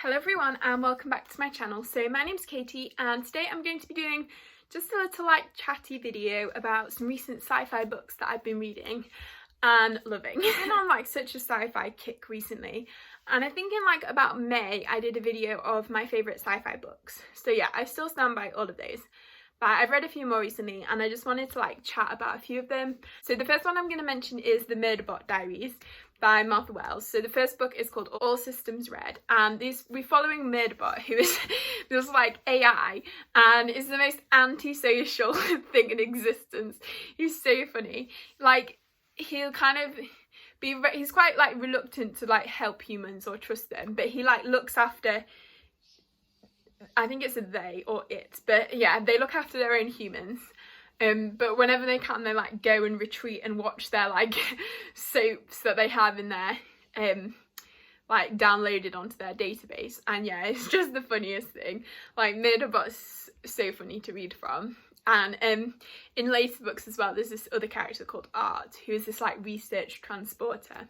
Hello everyone and welcome back to my channel. So my name's Katie and today I'm going to be doing just a little chatty video about some recent sci-fi books that I've been reading and loving. I've been on such a sci-fi kick recently, and I think in about May I did a video of my favourite sci-fi books. So yeah, I still stand by all of those. But I've read a few more recently and I just wanted to chat about a few of them. So the first one I'm going to mention is the Murderbot Diaries by Martha Wells. So the first book is called All Systems Red, and we're following Murderbot, who is this AI and is the most antisocial thing in existence. He's so funny. He'll kind of be, he's quite reluctant to help humans or trust them, but he looks after, I think it's a they or it, but yeah, they look after their own humans. But whenever they can, they go and retreat and watch their soaps that they have in their downloaded onto their database. And yeah, it's just the funniest thing. Murderbot's so funny to read from. And in later books as well, there's this other character called Art, who is this research transporter,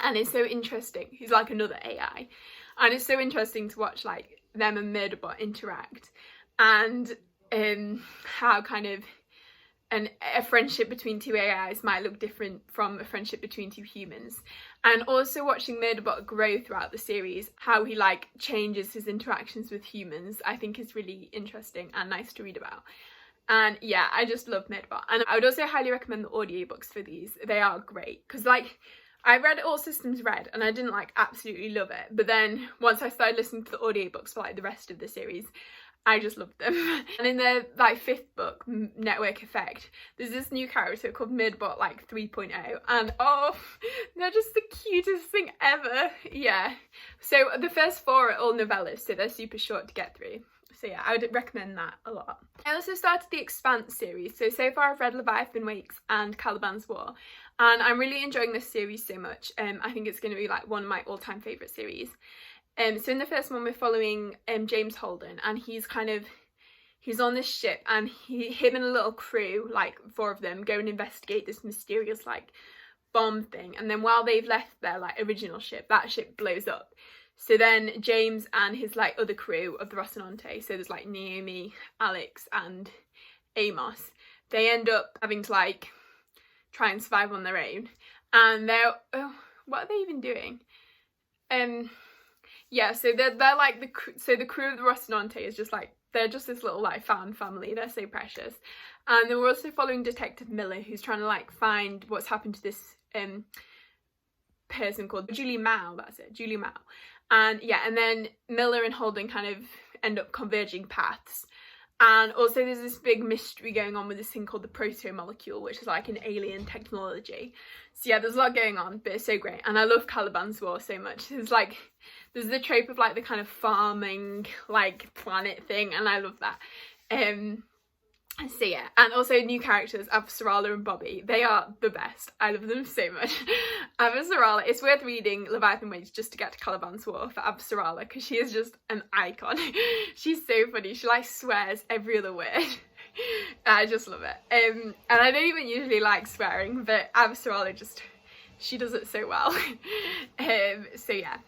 and it's so interesting. He's another AI, and it's so interesting to watch them and Murderbot interact, and how kind of a friendship between two AIs might look different from a friendship between two humans. And also watching Murderbot grow throughout the series, how he changes his interactions with humans, I think is really interesting and nice to read about. And yeah, I just love Murderbot, and I would also highly recommend the audiobooks for these. They are great, because I read All Systems Red and I didn't absolutely love it, but then once I started listening to the audiobooks for the rest of the series, I just loved them. And in the fifth book, Network Effect, there's this new character called Murderbot 3.0, and oh, they're just the cutest thing ever. Yeah, so the first four are all novellas, so they're super short to get through. So yeah, I would recommend that a lot. I also started the Expanse series. So far I've read Leviathan Wakes and Caliban's War, and I'm really enjoying this series so much. I think it's going to be one of my all-time favourite series. So in the first one we're following James Holden, and he's on this ship, and him and a little crew, four of them, go and investigate this mysterious bomb thing, and then while they've left their original ship, that ship blows up. So then James and his other crew of the Rocinante, so there's Naomi, Alex and Amos, they end up having to try and survive on their own, and they're, oh, what are they even doing? Yeah, so they're the crew of the Rocinante is just they're just this little fan family. They're so precious. And then we're also following Detective Miller, who's trying to find what's happened to this person called Julie Mao. That's it, Julie Mao. And yeah, and then Miller and Holden kind of end up converging paths. And also there's this big mystery going on with this thing called the proto-molecule, which is an alien technology. So yeah, there's a lot going on, but it's so great. And I love Caliban's War so much. There's there's the trope of the kind of farming planet thing, and I love that. So yeah, and also new characters, Avasarala and Bobby. They are the best. I love them so much. Avasarala, it's worth reading Leviathan Wakes just to get to Caliban's War for Avasarala, because she is just an icon. She's so funny. She swears every other word. I just love it. And I don't even usually like swearing, but Avasarala she does it so well. So yeah.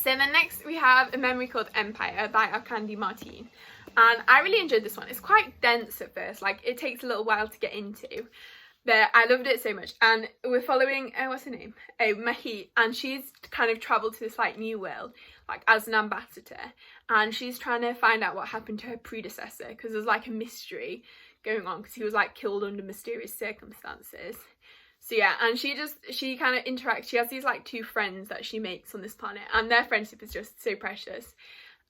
So then next we have a memory called Empire by Arkandi Martin. And I really enjoyed this one. It's quite dense at first, it takes a little while to get into, but I loved it so much. And we're following, what's her name? Mahit, and she's kind of travelled to this new world, as an ambassador, and she's trying to find out what happened to her predecessor, because there's a mystery going on, because he was killed under mysterious circumstances. So yeah, and she kind of interacts, she has these two friends that she makes on this planet, and their friendship is just so precious.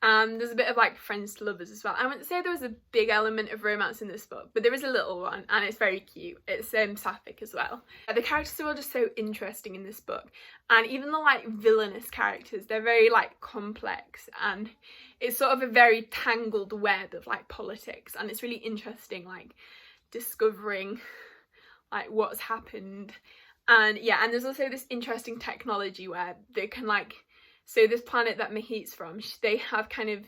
There's a bit of friends to lovers as well. I wouldn't say there was a big element of romance in this book, but there is a little one, and it's very cute. It's sapphic as well. The characters are all just so interesting in this book, and even the villainous characters, they're very complex, and it's sort of a very tangled web of politics, and it's really interesting discovering what's happened. And yeah, and there's also this interesting technology where they can so this planet that Mahit's from, they have kind of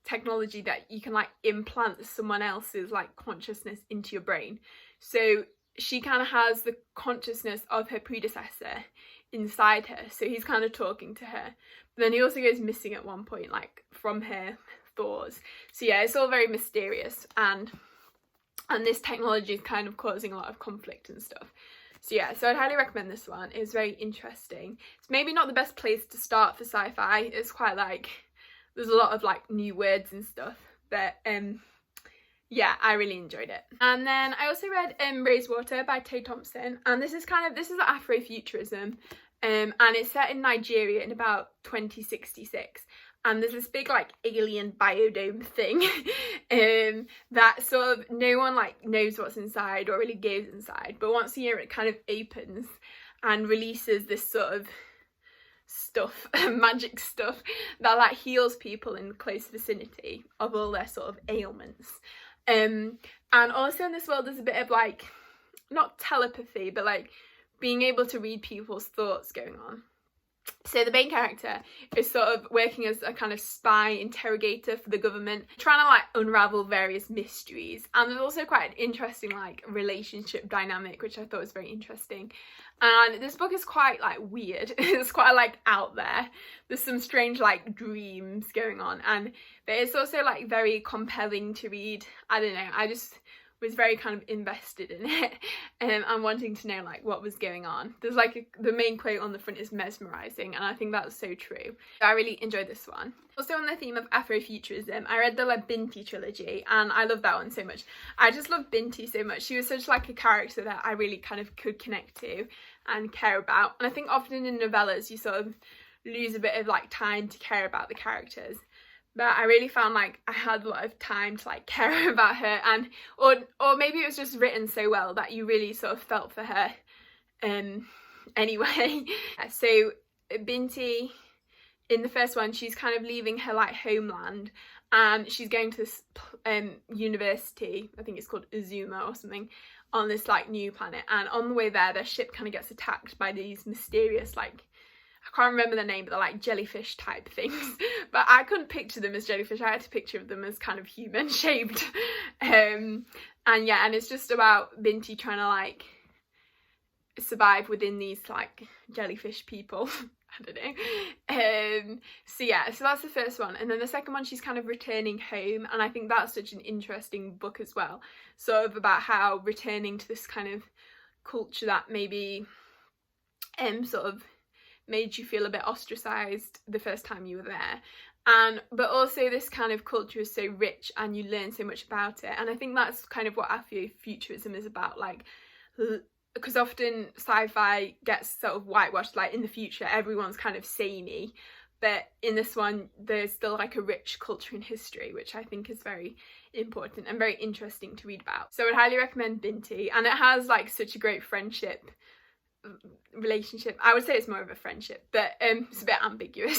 technology that you can implant someone else's consciousness into your brain. So she kind of has the consciousness of her predecessor inside her, so he's kind of talking to her, Then he also goes missing at one point, like from her thoughts. So yeah, it's all very mysterious, and this technology is kind of causing a lot of conflict and stuff. So yeah, so I'd highly recommend this one. It's very interesting. It's maybe not the best place to start for sci-fi. It's quite like, there's a lot of like new words and stuff, but yeah, I really enjoyed it. And then I also read Rosewater by Tay Thompson, and this is Afrofuturism, and it's set in Nigeria in about 2066. And there's this big like alien biodome thing that sort of no one like knows what's inside or really goes inside, but once a year it kind of opens and releases this sort of stuff, magic stuff, that like heals people in close vicinity of all their sort of ailments. And also in this world there's a bit of like, not telepathy, but like being able to read people's thoughts going on. So the main character is sort of working as a kind of spy interrogator for the government, trying to like unravel various mysteries. And there's also quite an interesting like relationship dynamic, which I thought was very interesting. And this book is quite like weird. It's quite like out there. There's some strange like dreams going on, but it's also like very compelling to read. I don't know, I just was very kind of invested in it, and wanting to know like what was going on. There's like the main quote on the front is mesmerizing, and I think that's so true. I really enjoyed this one. Also on the theme of Afrofuturism, I read the Binti trilogy, and I love that one so much. I just love Binti so much. She was such like a character that I really kind of could connect to and care about. And I think often in novellas you sort of lose a bit of like time to care about the characters. But I really found like I had a lot of time to like care about her, and or maybe it was just written so well that you really sort of felt for her anyway. So Binti, in the first one, she's kind of leaving her like homeland, and she's going to this university, I think it's called Azuma or something, on this like new planet. And on the way there, their ship kind of gets attacked by these mysterious like, I can't remember their name, but they're like jellyfish type things. But I couldn't picture them as jellyfish. I had to picture them as kind of human shaped. And yeah, and it's just about Binti trying to like survive within these like jellyfish people. I don't know. So yeah, so that's the first one. And then the second one, she's kind of returning home. And I think that's such an interesting book as well. Sort of about how returning to this kind of culture that maybe sort of made you feel a bit ostracized the first time you were there, but also this kind of culture is so rich and you learn so much about it. And I think that's kind of what Afrofuturism is about, like, because often sci-fi gets sort of whitewashed, like in the future everyone's kind of samey, but in this one there's still like a rich culture and history, which I think is very important and very interesting to read about. So I'd highly recommend Binti, and it has like such a great friendship relationship. I would say it's more of a friendship, but it's a bit ambiguous.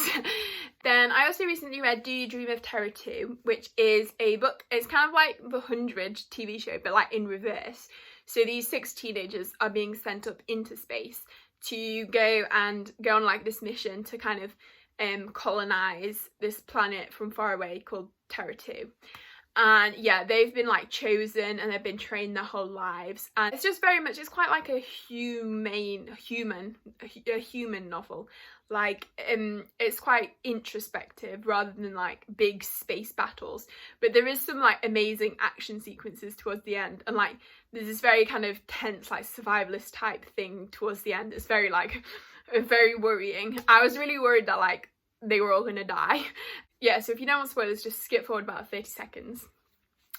Then I also recently read You Dream of Terra-Two, which is a book. It's kind of like the 100 TV show, but like in reverse. So these 6 teenagers are being sent up into space to go on like this mission to kind of colonize this planet from far away called Terra-Two. And yeah, they've been like chosen and they've been trained their whole lives, and it's just very much, it's quite like a human novel. Like it's quite introspective rather than like big space battles, but there is some like amazing action sequences towards the end, and like there's this very kind of tense like survivalist type thing towards the end. It's very like very worrying. I was really worried that like they were all gonna die. Yeah, so if you don't want spoilers, just skip forward about 30 seconds.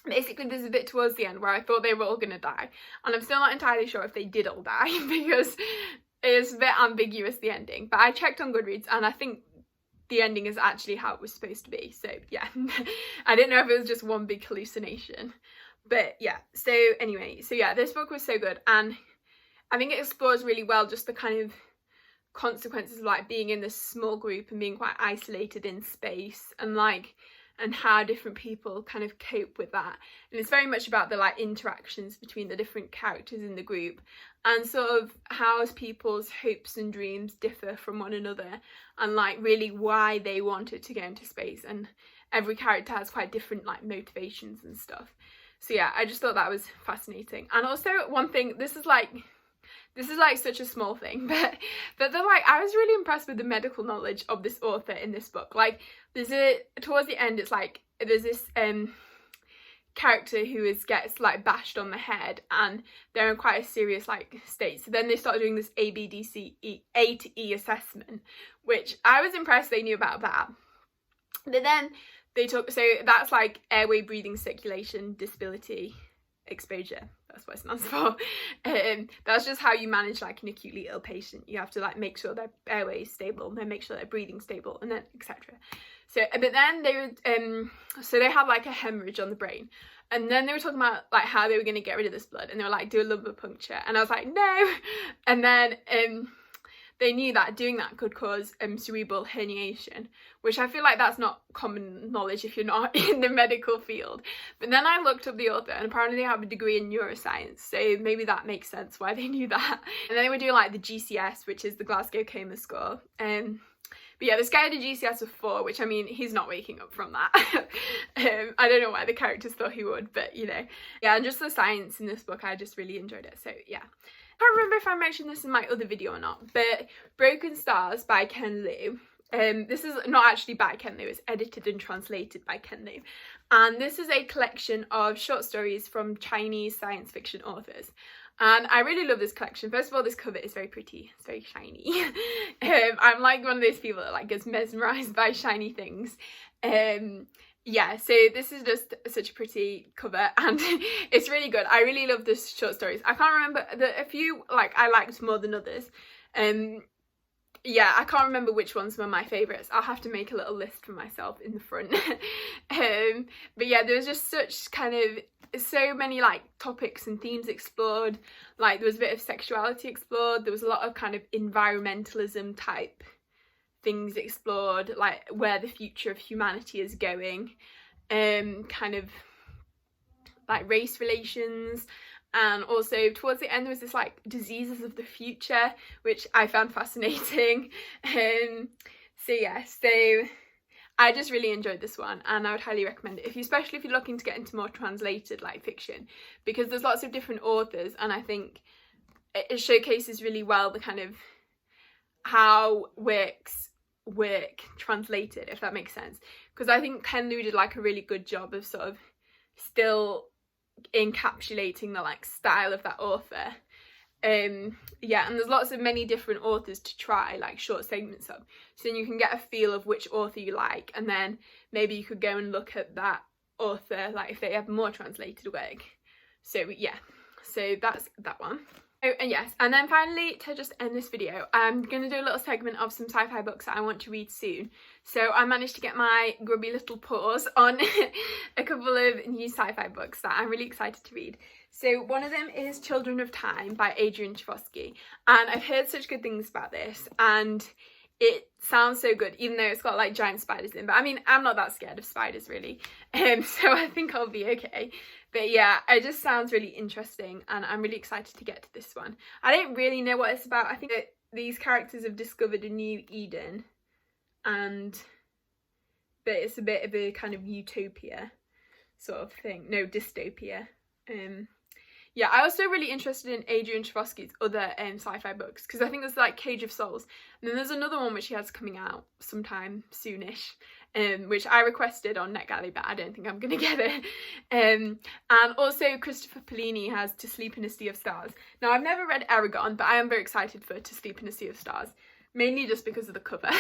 Basically, there's a bit towards the end where I thought they were all going to die. And I'm still not entirely sure if they did all die, because it's a bit ambiguous, the ending. But I checked on Goodreads, and I think the ending is actually how it was supposed to be. So, yeah. I didn't know if it was just one big hallucination. But, yeah. So, anyway. So, yeah, this book was so good. And I think it explores really well just the kind of consequences of like being in this small group and being quite isolated in space, and like and how different people kind of cope with that. And it's very much about the like interactions between the different characters in the group, and sort of how people's hopes and dreams differ from one another, and like really why they wanted to go into space. And every character has quite different like motivations and stuff. So yeah, I just thought that was fascinating. And also one thing, this is like, This is like such a small thing, but then like I was really impressed with the medical knowledge of this author in this book. Like towards the end, it's like there's this character who gets like bashed on the head, and they're in quite a serious like state. So then they start doing this A to E assessment, which I was impressed they knew about that. But then so that's like airway, breathing, circulation, disability, exposure. That's what it stands for. That's just how you manage like an acutely ill patient. You have to like make sure their airway is stable, then make sure their breathing stable, and then etc. So, but then they would, so they had like a hemorrhage on the brain, and then they were talking about like how they were going to get rid of this blood, and they were like, do a lumbar puncture, and I was like, no. And then they knew that doing that could cause cerebral herniation, which I feel like that's not common knowledge if you're not in the medical field. But then I looked up the author, and apparently they have a degree in neuroscience, so maybe that makes sense why they knew that. And then they were doing like the GCS, which is the Glasgow Coma score. But yeah, this guy had a GCS of 4, which I mean, he's not waking up from that. I don't know why the characters thought he would, but you know. Yeah, and just the science in this book, I just really enjoyed it, so yeah. I can't remember if I mentioned this in my other video or not, but Broken Stars by Ken Liu. This is not actually by Ken Liu, it's edited and translated by Ken Liu. And this is a collection of short stories from Chinese science fiction authors. And I really love this collection. First of all, this cover is very pretty. It's very shiny. I'm like one of those people that like gets mesmerised by shiny things. Yeah, so this is just such a pretty cover, and it's really good. I really love the short stories. I can't remember, a few like I liked more than others. Yeah, I can't remember which ones were my favourites. I'll have to make a little list for myself in the front. But yeah, there was just such kind of so many like topics and themes explored. Like there was a bit of sexuality explored. There was a lot of kind of environmentalism type things explored, like where the future of humanity is going, kind of like race relations, and also towards the end there was this like diseases of the future, which I found fascinating. So yeah, so I just really enjoyed this one, and I would highly recommend it, especially if you're looking to get into more translated like fiction, because there's lots of different authors, and I think it showcases really well the kind of how work translated, if that makes sense, because I think Ken Liu did like a really good job of sort of still encapsulating the like style of that author. Yeah, and there's many different authors to try like short segments of, so then you can get a feel of which author you like, and then maybe you could go and look at that author like if they have more translated work. So yeah, so that's that one. Oh, and yes, and then finally, to just end this video, I'm going to do a little segment of some sci-fi books that I want to read soon. So I managed to get my grubby little paws on a couple of new sci-fi books that I'm really excited to read. So one of them is Children of Time by Adrian Chbosky, and I've heard such good things about this, and it sounds so good, even though it's got like giant spiders in. But I mean, I'm not that scared of spiders really, so I think I'll be okay. But yeah, it just sounds really interesting, and I'm really excited to get to this one. I don't really know what it's about. I think that these characters have discovered a new Eden, but it's a bit of a kind of utopia sort of thing. No, dystopia. Yeah, I was also really interested in Adrian Chbosky's other sci-fi books, because I think there's like Cage of Souls, and then there's another one which he has coming out sometime soonish, which I requested on NetGalley, but I don't think I'm gonna get it. And also Christopher Paolini has To Sleep in a Sea of Stars. Now I've never read Aragon, but I am very excited for To Sleep in a Sea of Stars, mainly just because of the cover.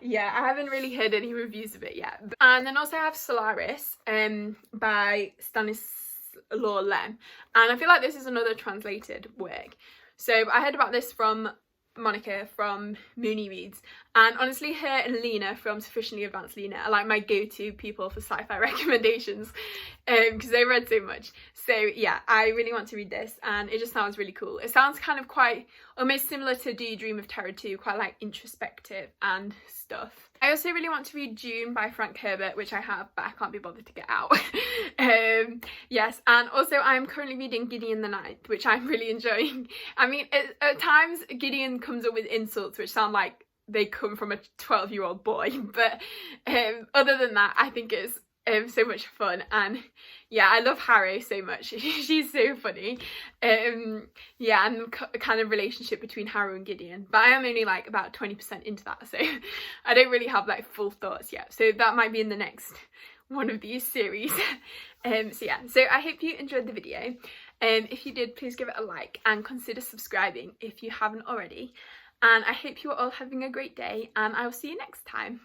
Yeah, I haven't really heard any reviews of it yet. And then also I have Solaris by Stanislaw Lem, and I feel like this is another translated work. So I heard about this from Monica from Mooney Reads, and honestly her and Lena from Sufficiently Advanced Lena are like my go-to people for sci-fi recommendations, because they read so much. So yeah, I really want to read this, and it just sounds really cool. It sounds kind of quite almost similar to Do You Dream of Terra-Two, quite like introspective and stuff. I also really want to read Dune by Frank Herbert, which I have, but I can't be bothered to get out. Yes, and also I'm currently reading Gideon the Ninth, which I'm really enjoying. I mean, at times Gideon comes up with insults which sound like they come from a 12-year-old boy, but other than that, I think it's so much fun. And yeah, I love Harrow so much. She's so funny. Yeah, and the kind of relationship between Harrow and Gideon, but I am only like about 20% into that, so I don't really have like full thoughts yet, so that might be in the next one of these series. So yeah, so I hope you enjoyed the video. If you did, please give it a like and consider subscribing if you haven't already, and I hope you are all having a great day, and I will see you next time.